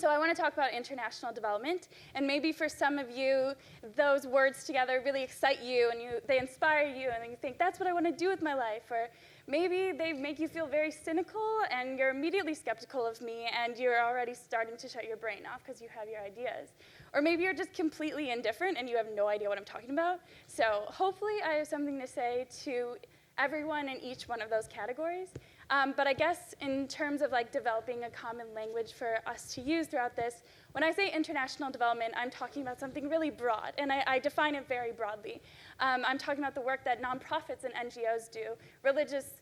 So I want to talk about international development, and maybe for some of you, those words together really excite you, and they inspire you, and you think, that's what I want to do with my life. Or maybe they make you feel very cynical, and you're immediately skeptical of me, and you're already starting to shut your brain off because you have your ideas. Or maybe you're just completely indifferent, and you have no idea what I'm talking about. So hopefully I have something to say to everyone in each one of those categories. But I guess in terms of like developing a common language for us to use throughout this, when I say international development, I'm talking about something really broad, and I define it very broadly. I'm talking about the work that nonprofits and NGOs do, religious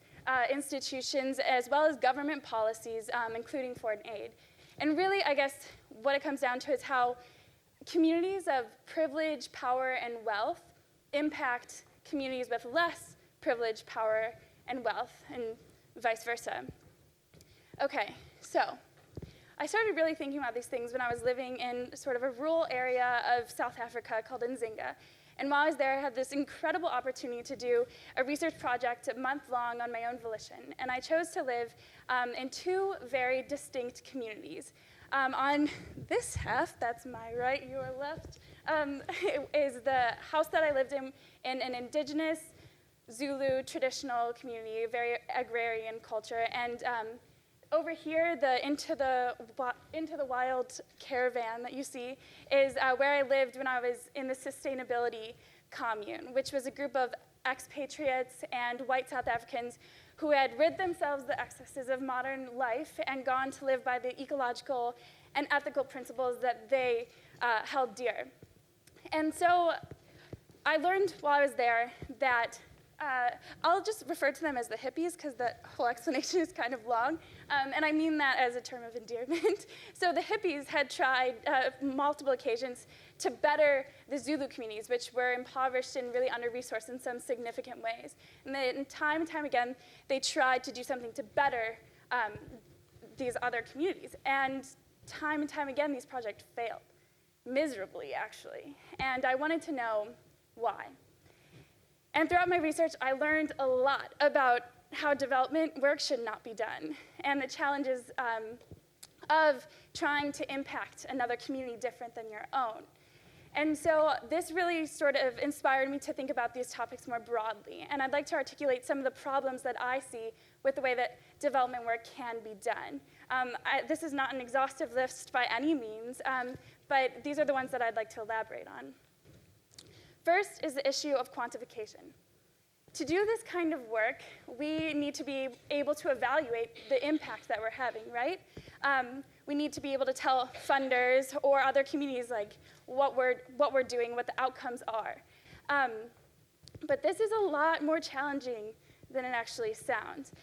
institutions, as well as government policies, including foreign aid. And really, I guess what it comes down to is how communities of privilege, power, and wealth impact communities with less privilege, power, and wealth, and vice versa. Okay, so I started really thinking about these things when I was living in sort of a rural area of South Africa called Nzinga. And while I was there, I had this incredible opportunity to do a research project a month long on my own volition. And I chose to live in two very distinct communities. On this half, that's my right, your left, is the house that I lived in an indigenous Zulu traditional community, very agrarian culture, and over here, the Into the Wild caravan that you see is where I lived when I was in the sustainability commune, which was a group of expatriates and white South Africans who had rid themselves of the excesses of modern life and gone to live by the ecological and ethical principles that they held dear. And so I learned while I was there that I'll just refer to them as the hippies because the whole explanation is kind of long, and I mean that as a term of endearment. So the hippies had tried multiple occasions to better the Zulu communities, which were impoverished and really under-resourced in some significant ways. And then time and time again, they tried to do something to better these other communities. And time again, these projects failed, miserably, actually. And I wanted to know why. And throughout my research, I learned a lot about how development work should not be done, and the challenges of trying to impact another community different than your own. And so this really sort of inspired me to think about these topics more broadly, and I'd like to articulate some of the problems that I see with the way that development work can be done. This is not an exhaustive list by any means, but these are the ones that I'd like to elaborate on. First is the issue of quantification. To do this kind of work, we need to be able to evaluate the impact that we're having, right? We need to be able to tell funders or other communities like what we're doing, what the outcomes are. But this is a lot more challenging than it actually sounds.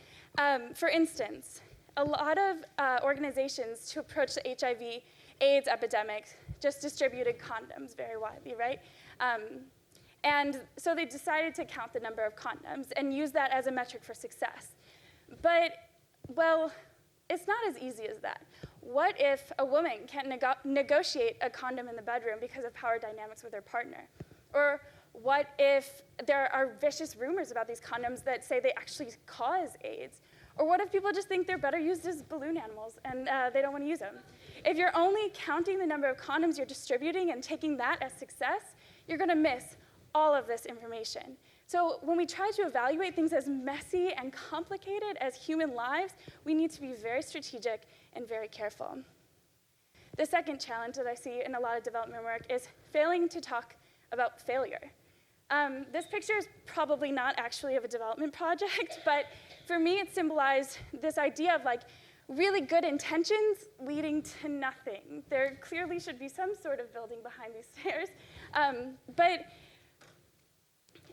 For instance, a lot of organizations to approach the HIV/AIDS epidemic just distributed condoms very widely, right? And so they decided to count the number of condoms and use that as a metric for success. But, well, it's not as easy as that. What if a woman can't negotiate a condom in the bedroom because of power dynamics with her partner? Or what if there are vicious rumors about these condoms that say they actually cause AIDS? Or what if people just think they're better used as balloon animals and they don't want to use them? If you're only counting the number of condoms you're distributing and taking that as success, you're going to miss all of this information. So when we try to evaluate things as messy and complicated as human lives, we need to be very strategic and very careful. The second challenge that I see in a lot of development work is failing to talk about failure. This picture is probably not actually of a development project, but for me it symbolized this idea of like really good intentions leading to nothing. There clearly should be some sort of building behind these stairs, but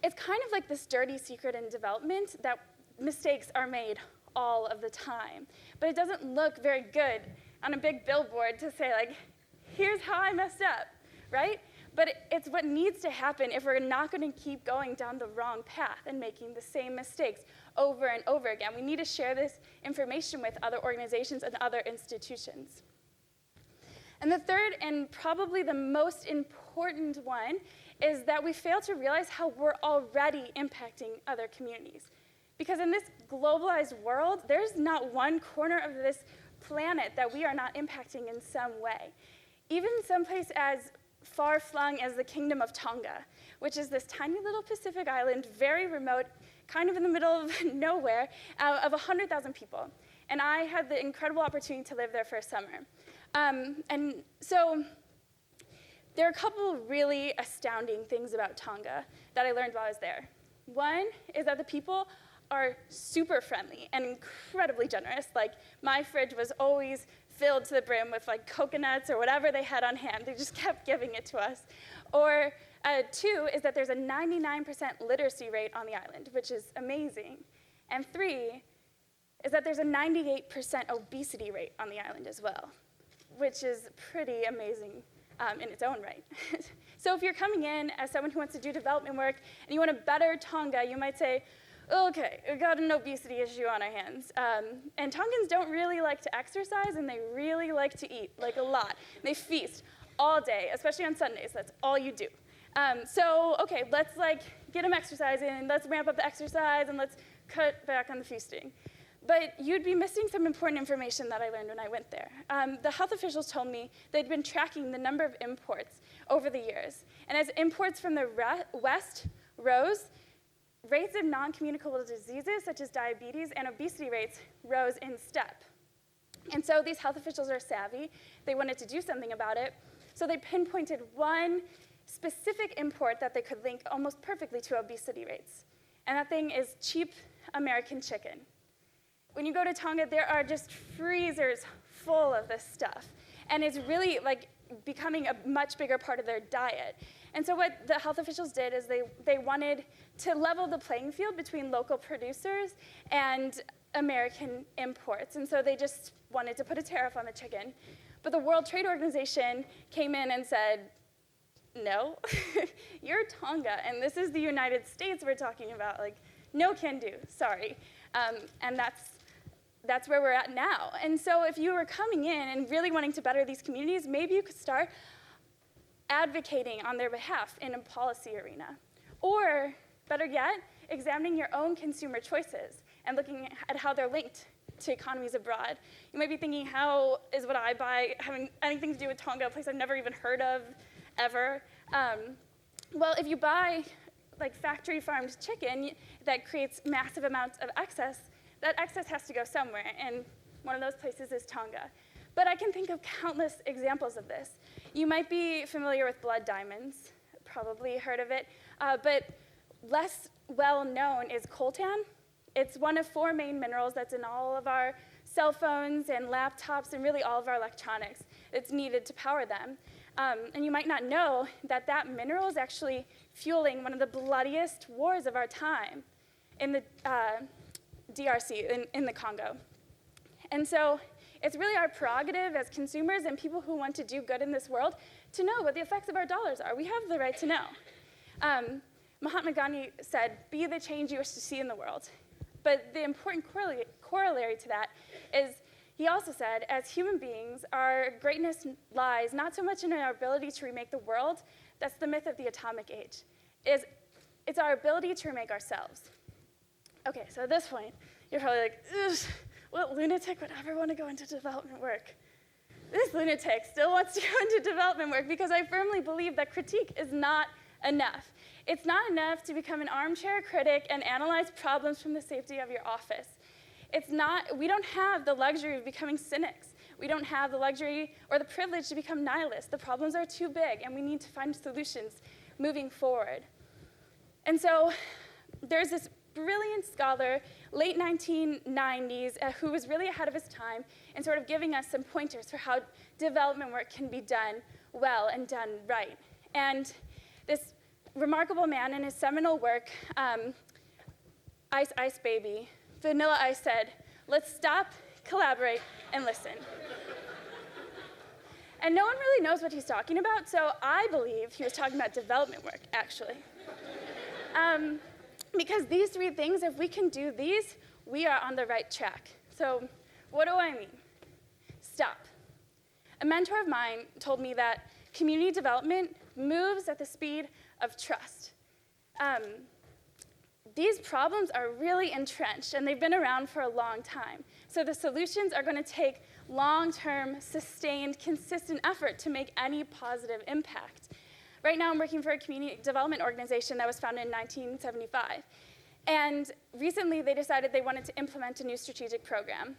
it's kind of like this dirty secret in development that mistakes are made all of the time. But it doesn't look very good on a big billboard to say, like, here's how I messed up, right? But it's what needs to happen if we're not going to keep going down the wrong path and making the same mistakes over and over again. We need to share this information with other organizations and other institutions. And the third, and probably the most important one, is that we fail to realize how we're already impacting other communities. Because in this globalized world, there's not one corner of this planet that we are not impacting in some way. Even someplace as far-flung as the Kingdom of Tonga, which is this tiny little Pacific island, very remote, kind of in the middle of nowhere, of 100,000 people. And I had the incredible opportunity to live there for a summer. And so there are a couple really astounding things about Tonga that I learned while I was there. One is that the people are super friendly and incredibly generous. Like, my fridge was always filled to the brim with like coconuts or whatever they had on hand. They just kept giving it to us. Or two is that there's a 99% literacy rate on the island, which is amazing. And three is that there's a 98% obesity rate on the island as well, which is pretty amazing in its own right. So if you're coming in as someone who wants to do development work and you want to better Tonga, you might say, okay, we've got an obesity issue on our hands. And Tongans don't really like to exercise, and they really like to eat, like a lot. They feast all day, especially on Sundays. That's all you do. So, okay, let's get them exercising, let's ramp up the exercise, and let's cut back on the feasting. But you'd be missing some important information that I learned when I went there. The health officials told me they'd been tracking the number of imports over the years. And as imports from the West rose, rates of non-communicable diseases such as diabetes and obesity rates rose in step. And so these health officials are savvy. They wanted to do something about it. So they pinpointed one specific import that they could link almost perfectly to obesity rates. And that thing is cheap American chicken. When you go to Tonga, there are just freezers full of this stuff. And it's really becoming a much bigger part of their diet. And so what the health officials did is they wanted to level the playing field between local producers and American imports. And so they just wanted to put a tariff on the chicken. But the World Trade Organization came in and said, no, you're Tonga, and this is the United States we're talking about. No can do, sorry. And that's where we're at now. And so if you were coming in and really wanting to better these communities, maybe you could start advocating on their behalf in a policy arena. Or, better yet, examining your own consumer choices and looking at how they're linked to economies abroad. You might be thinking, how is what I buy having anything to do with Tonga, a place I've never even heard of ever? Well, if you buy factory farmed chicken that creates massive amounts of excess, that excess has to go somewhere, and one of those places is Tonga. But I can think of countless examples of this. You might be familiar with blood diamonds, probably heard of it, but less well known is coltan. It's one of 4 main minerals that's in all of our cell phones and laptops and really all of our electronics. It's needed to power them. And you might not know that that mineral is actually fueling one of the bloodiest wars of our time in the DRC, in the Congo. And so it's really our prerogative as consumers and people who want to do good in this world to know what the effects of our dollars are. We have the right to know. Mahatma Gandhi said, be the change you wish to see in the world. But the important corollary to that is he also said, as human beings, our greatness lies not so much in our ability to remake the world, that's the myth of the atomic age. It's our ability to remake ourselves. Okay, so at this point, you're probably like, ugh, what lunatic would ever want to go into development work? This lunatic still wants to go into development work because I firmly believe that critique is not enough. It's not enough to become an armchair critic and analyze problems from the safety of your office. We don't have the luxury of becoming cynics. We don't have the luxury or the privilege to become nihilists. The problems are too big, and we need to find solutions moving forward. And so there's this brilliant scholar, late 1990s, who was really ahead of his time and sort of giving us some pointers for how development work can be done well and done right. And this remarkable man in his seminal work, Ice Ice Baby, Vanilla Ice said, let's stop, collaborate, and listen. And no one really knows what he's talking about, so I believe he was talking about development work, actually. Because these 3 things, if we can do these, we are on the right track. So what do I mean? Stop. A mentor of mine told me that community development moves at the speed of trust. These problems are really entrenched, and they've been around for a long time. So the solutions are going to take long-term, sustained, consistent effort to make any positive impact. Right now, I'm working for a community development organization that was founded in 1975. And recently, they decided they wanted to implement a new strategic program.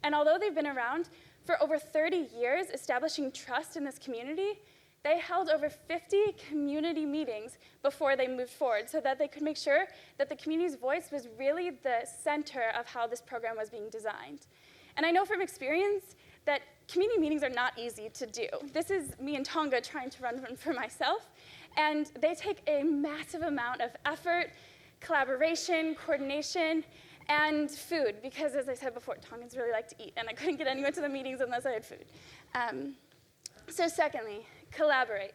And although they've been around for over 30 years establishing trust in this community, they held over 50 community meetings before they moved forward so that they could make sure that the community's voice was really the center of how this program was being designed. And I know from experience that community meetings are not easy to do. This is me in Tonga trying to run one for myself, and they take a massive amount of effort, collaboration, coordination, and food, because as I said before, Tongans really like to eat, and I couldn't get anyone to the meetings unless I had food. So secondly, collaborate.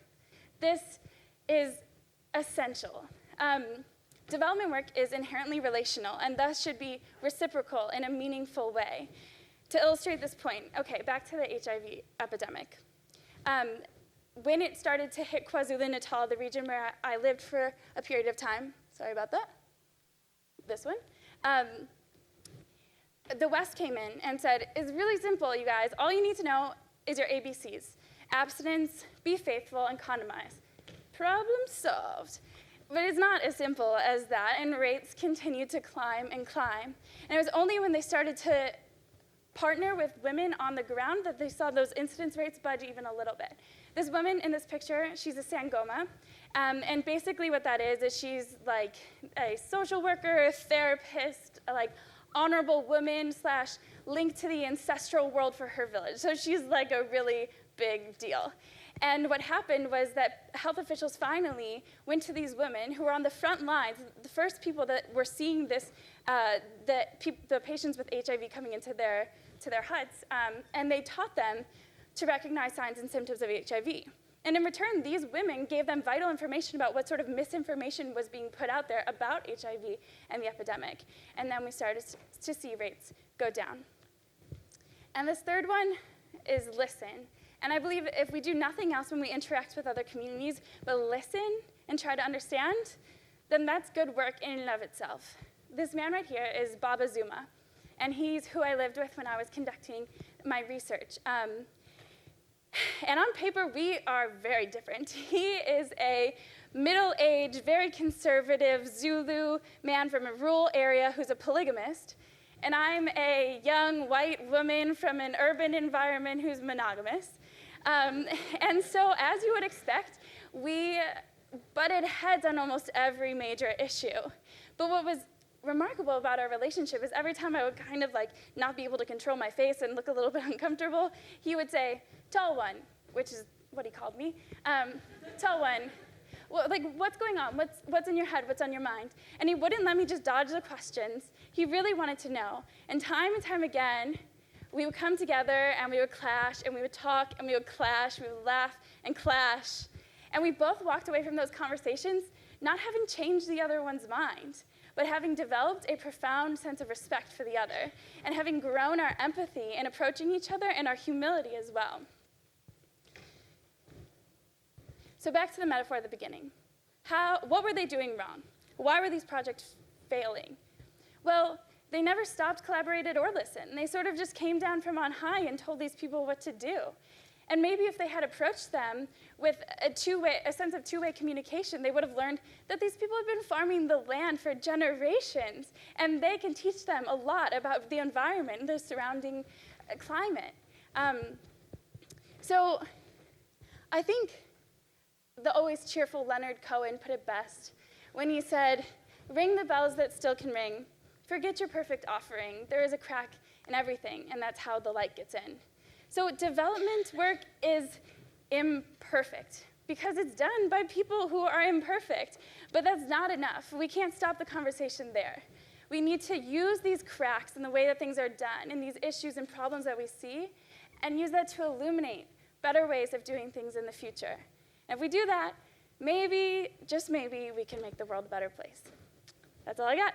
This is essential. Development work is inherently relational, and thus should be reciprocal in a meaningful way. To illustrate this point, okay, back to the HIV epidemic. When it started to hit KwaZulu-Natal, the region where I lived for a period of time, sorry about that, this one, the West came in and said, it's really simple, you guys. All you need to know is your ABCs. Abstinence, be faithful, and condomize. Problem solved. But it's not as simple as that, and rates continued to climb and climb. And it was only when they started to partner with women on the ground that they saw those incidence rates budge even a little bit. This woman in this picture, she's a Sangoma, and basically what that is she's like a social worker, therapist, like honorable woman / linked to the ancestral world for her village. So she's like a really big deal. And what happened was that health officials finally went to these women who were on the front lines, the first people that were seeing this, the patients with HIV coming into their huts, and they taught them to recognize signs and symptoms of HIV. And in return, these women gave them vital information about what sort of misinformation was being put out there about HIV and the epidemic. And then we started to see rates go down. And this third one is listen. And I believe if we do nothing else when we interact with other communities, but listen and try to understand, then that's good work in and of itself. This man right here is Baba Zuma, and he's who I lived with when I was conducting my research. And on paper, we are very different. He is a middle-aged, very conservative Zulu man from a rural area who's a polygamist, and I'm a young white woman from an urban environment who's monogamous. And so, as you would expect, we butted heads on almost every major issue. But what was remarkable about our relationship is every time I would kind of like not be able to control my face and look a little bit uncomfortable, he would say, "Tall one," which is what he called me. "Tall one, well, like what's going on? What's in your head? What's on your mind?" And he wouldn't let me just dodge the questions. He really wanted to know. And time again, we would come together and we would clash and we would talk and we would clash, we would laugh and clash. And we both walked away from those conversations not having changed the other one's mind, but having developed a profound sense of respect for the other and having grown our empathy in approaching each other and our humility as well. So back to the metaphor at the beginning. What were they doing wrong? Why were these projects failing? Well, they never stopped, collaborated, or listened. They sort of just came down from on high and told these people what to do. And maybe if they had approached them with a sense of two-way communication, they would have learned that these people have been farming the land for generations, and they can teach them a lot about the environment and the surrounding climate. So I think the always cheerful Leonard Cohen put it best when he said, "Ring the bells that still can ring. Forget your perfect offering. There is a crack in everything, and that's how the light gets in." So development work is imperfect because it's done by people who are imperfect. But that's not enough. We can't stop the conversation there. We need to use these cracks in the way that things are done and these issues and problems that we see and use that to illuminate better ways of doing things in the future. And if we do that, maybe, just maybe, we can make the world a better place. That's all I got.